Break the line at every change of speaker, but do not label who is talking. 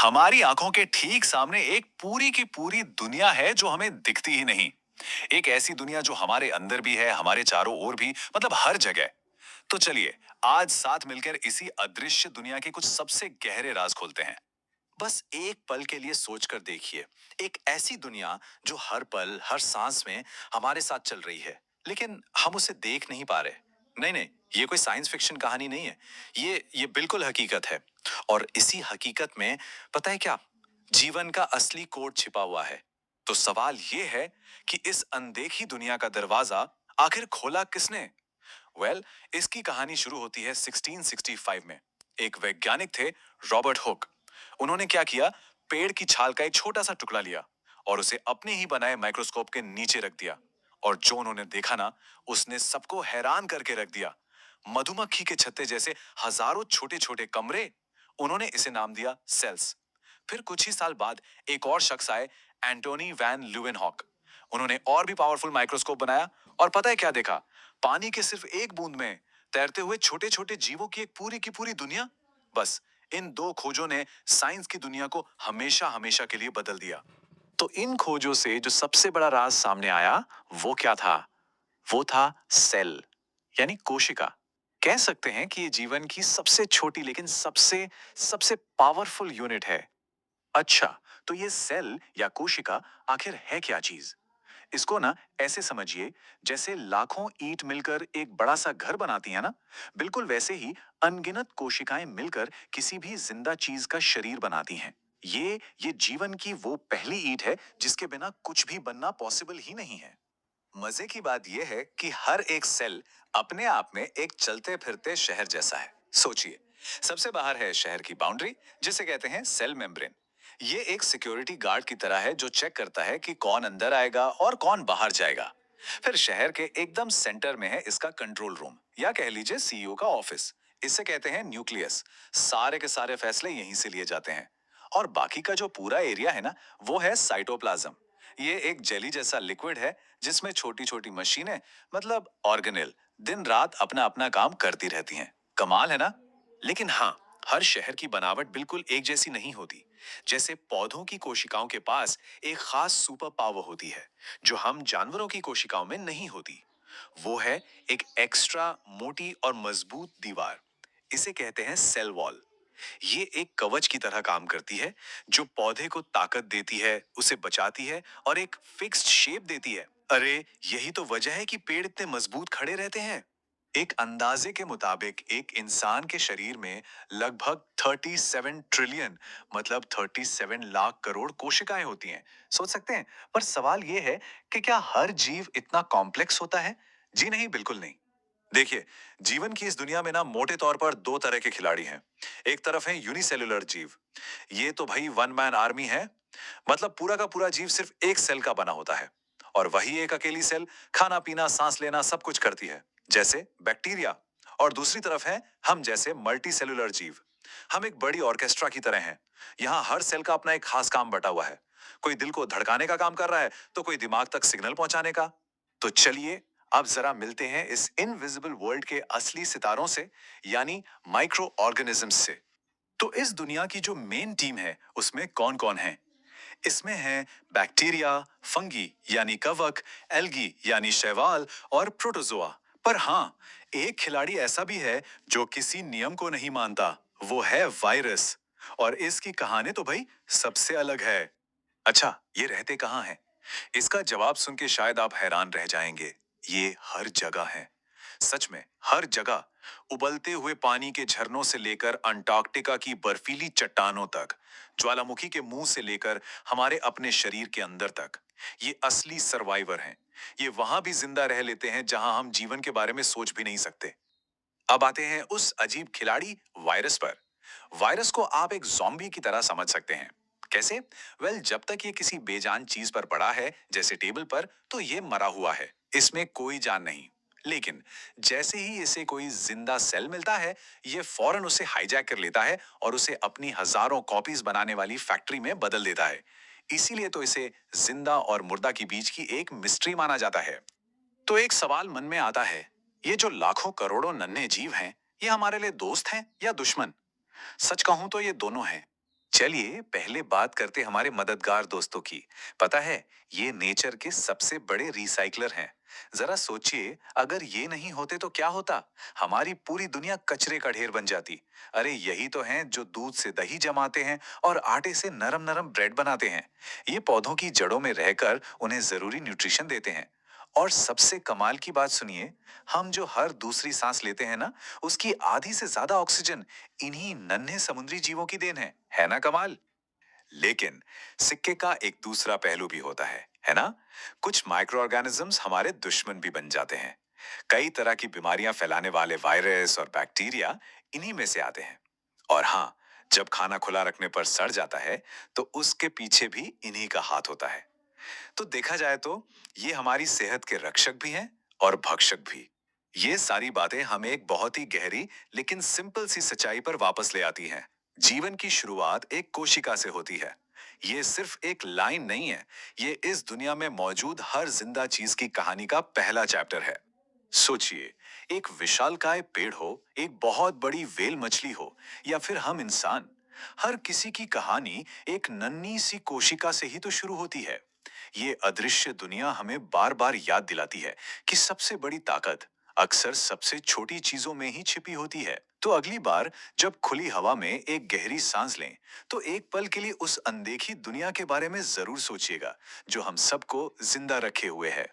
हमारी आंखों के ठीक सामने एक पूरी की पूरी दुनिया है जो हमें दिखती ही नहीं। एक ऐसी दुनिया जो हमारे अंदर भी है, हमारे चारों ओर भी, मतलब हर जगह। तो चलिए, आज साथ मिलकर इसी अदृश्य दुनिया के कुछ सबसे गहरे राज खोलते हैं।
बस एक पल के लिए सोचकर देखिए। एक ऐसी दुनिया जो हर पल हर सांस में हमारे साथ चल रही है, लेकिन हम उसे देख नहीं पा रहे। नहीं नहीं, ये कोई साइंस फिक्शन कहानी नहीं है। ये बिल्कुल हकीकत है। और इसी हकीकत में पता है क्या, जीवन का असली कोड छिपा हुआ है। तो सवाल ये है कि इस अनदेखी दुनिया का दरवाजा आखिर खोला किसने? इसकी कहानी शुरू होती है 1665 में। एक वैज्ञानिक थे, रॉबर्ट हुक। उन्होंने क्या किया, पेड़ की छाल का एक छोटा सा टुकड़ा लिया और उसे अपने ही बनाए माइक्रोस्कोप के नीचे रख दिया। और जो उन्होंने देखा ना, उसने सबको हैरान करके रख दिया। मधुमक्खी के छत्ते जैसे हजारों छोटे छोटे कमरे। उन्होंने इसे नाम दिया सेल्स। फिर कुछ ही साल बाद एक और शख्स आए, एंटोनी वैन ल्यूवेनहॉक। उन्होंने और भी पावरफुल माइक्रोस्कोप बनाया और पता है क्या देखा? पानी के सिर्फ एक बूंद में तैरते हुए छोटे छोटे जीवों की एक पूरी की पूरी दुनिया। बस इन दो खोजों ने साइंस की दुनिया को हमेशा हमेशा के लिए बदल दिया। तो इन खोजों से जो सबसे बड़ा राज सामने आया, वो क्या था? वो था सेल, यानी कोशिका। कह सकते हैं कि ये जीवन की सबसे छोटी लेकिन सबसे सबसे पावरफुल यूनिट है। अच्छा, तो ये सेल या कोशिका आखिर है क्या चीज? इसको ना ऐसे समझिए, जैसे लाखों ईंट मिलकर एक बड़ा सा घर बनाती है ना, बिल्कुल वैसे ही अनगिनत कोशिकाएं मिलकर किसी भी जिंदा चीज का शरीर बनाती हैं। ये जीवन की वो पहली ईंट है जिसके बिना कुछ भी बनना पॉसिबल ही नहीं है। मजे की बात यह है कि हर एक सेल अपने आप में एक चलते फिरते शहर जैसा है। सोचिए, सबसे बाहर है शहर की बाउंड्री, जिसे कहते हैं सेल मेम्ब्रेन। ये एक सिक्योरिटी गार्ड की तरह है जो चेक करता है कि कौन अंदर आएगा और कौन बाहर जाएगा। फिर शहर के एकदम सेंटर में है इसका कंट्रोल रूम, या कह लीजिए सीईओ का ऑफिस। इसे कहते हैं न्यूक्लियस। सारे के सारे फैसले यहीं से लिए जाते हैं। और बाकी का जो पूरा एरिया है ना, वो है साइटोप्लाज्म। ये एक जेली जैसा लिक्विड है जिसमें छोटी छोटी मशीनें, मतलब ऑर्गेनेल, दिन रात अपना अपना काम करती रहती हैं। कमाल है ना? लेकिन हाँ, हर शहर की बनावट बिल्कुल एक जैसी नहीं होती। जैसे पौधों की कोशिकाओं के पास एक खास सुपर पावर होती है जो हम जानवरों की कोशिकाओं में नहीं होती। वो है एक एक्स्ट्रा मोटी और मजबूत दीवार। इसे कहते हैं सेल वॉल। ये एक कवच की तरह काम करती है जो पौधे को ताकत देती है, उसे बचाती है और एक फिक्स्ड शेप देती है। अरे, यही तो वजह है कि पेड़ इतने मजबूत खड़े रहते हैं। एक अंदाजे के मुताबिक एक इंसान के शरीर में लगभग 37 ट्रिलियन, मतलब 37 लाख करोड़ कोशिकाएं होती हैं। सोच सकते हैं? पर सवाल यह है कि क्या हर जीव इतना कॉम्प्लेक्स होता है? जी नहीं, बिल्कुल नहीं। देखिए, जीवन की इस दुनिया में ना मोटे तौर पर दो तरह के खिलाड़ी हैं। एक तरफ है यूनिसेलुलर जीव। ये तो भाई वन मैन आर्मी है। मतलब पूरा का पूरा जीव सिर्फ एक सेल का बना होता है। और वही एक अकेली सेल खाना पीना सांस लेना सब कुछ करती है, जैसे बैक्टीरिया। और दूसरी तरफ है हम जैसे मल्टी सेलुलर जीव। हम एक बड़ी ऑर्केस्ट्रा की तरह हैं। यहाँ हर सेल का अपना एक खास काम बटा हुआ है। कोई दिल को धड़काने का काम कर रहा है, तो कोई दिमाग तक सिग्नल पहुंचाने का। तो चलिए, अब जरा मिलते हैं इस इनविजिबल वर्ल्ड के असली सितारों से, यानी माइक्रो ऑर्गेनिजम्स से। तो इस दुनिया की जो मेन टीम है, उसमें कौन कौन है? इसमें है बैक्टीरिया, फंगी यानी कवक, एल्गी यानी शैवाल और प्रोटोजोआ। पर हाँ, एक खिलाड़ी ऐसा भी है जो किसी नियम को नहीं मानता। वो है वायरस। और इसकी कहानी तो भाई सबसे अलग है। अच्छा, ये रहते कहाँ हैं? इसका जवाब सुन के शायद आप हैरान रह जाएंगे। ये हर जगह है। सच में हर जगह। उबलते हुए पानी के झरनों से लेकर अंटार्कटिका की बर्फीली चट्टानों तक, ज्वालामुखी के मुंह से लेकर हमारे अपने शरीर के अंदर तक। ये असली सर्वाइवर हैं। ये वहां भी जिंदा रह लेते हैं जहां हम जीवन के बारे में सोच भी नहीं सकते। अब आते हैं उस अजीब खिलाड़ी वायरस पर। वायरस को आप एक ज़ॉम्बी की तरह समझ सकते हैं। कैसे? जब तक ये किसी बेजान चीज पर पड़ा है, जैसे टेबल पर, तो ये मरा हुआ है। इसमें कोई जान नहीं। लेकिन जैसे ही इसे कोई जिंदा सेल मिलता है, ये फौरन उसे हाईजैक कर लेता है और उसे अपनी हजारों कॉपीज बनाने वाली फैक्ट्री में बदल देता है। इसीलिए तो इसे जिंदा और मुर्दा के बीच की एक मिस्ट्री माना जाता है। तो एक सवाल मन में आता है, ये जो लाखों करोड़ों नन्हे जीव हैं, ये हमारे लिए दोस्त हैं या दुश्मन? सच कहूं तो ये दोनों हैं।
चलिए पहले बात करते हमारे मददगार दोस्तों की। पता है, ये नेचर के सबसे बड़े रिसाइकलर हैं। जरा सोचिए, अगर ये नहीं होते तो क्या होता? हमारी पूरी दुनिया कचरे का ढेर बन जाती। अरे यही तो हैं जो दूध से दही जमाते हैं और आटे से नरम नरम ब्रेड बनाते हैं। ये पौधों की जड़ों में रहकर उन्हें जरूरी न्यूट्रिशन देते हैं। और सबसे कमाल की बात सुनिए, हम जो हर दूसरी सांस लेते हैं ना, उसकी आधी से ज्यादा ऑक्सीजन इन्हीं नन्हे समुद्री जीवों की देन है ना कमाल? लेकिन सिक्के का एक दूसरा पहलू भी होता है ना? कुछ माइक्रो ऑर्गेनिजम्स हमारे दुश्मन भी बन जाते हैं। कई तरह की बीमारियां फैलाने वाले वायरस और बैक्टीरिया इन्हीं में से आते हैं। और हाँ, जब खाना खुला रखने पर सड़ जाता है, तो उसके पीछे भी इन्हीं का हाथ होता है। तो देखा जाए तो ये हमारी सेहत के रक्षक भी हैं और भक्षक भी। ये सारी बातें हमें एक बहुत ही गहरी लेकिन सिंपल सी सच्चाई पर वापस ले आती हैं। जीवन की शुरुआत एक कोशिका से होती है। ये सिर्फ एक लाइन नहीं है, ये इस दुनिया में मौजूद हर जिंदा चीज की कहानी का पहला चैप्टर है। सोचिए, एक विशालकाय पेड़ हो, एक बहुत बड़ी व्हेल मछली हो, या फिर हम इंसान, हर किसी की कहानी एक नन्ही सी कोशिका से ही तो शुरू होती है। ये अदृश्य दुनिया हमें बार बार याद दिलाती है कि सबसे बड़ी ताकत अक्सर सबसे छोटी चीजों में ही छिपी होती है। तो अगली बार जब खुली हवा में एक गहरी सांस लें, तो एक पल के लिए उस अनदेखी दुनिया के बारे में जरूर सोचिएगा, जो हम सबको जिंदा रखे हुए है।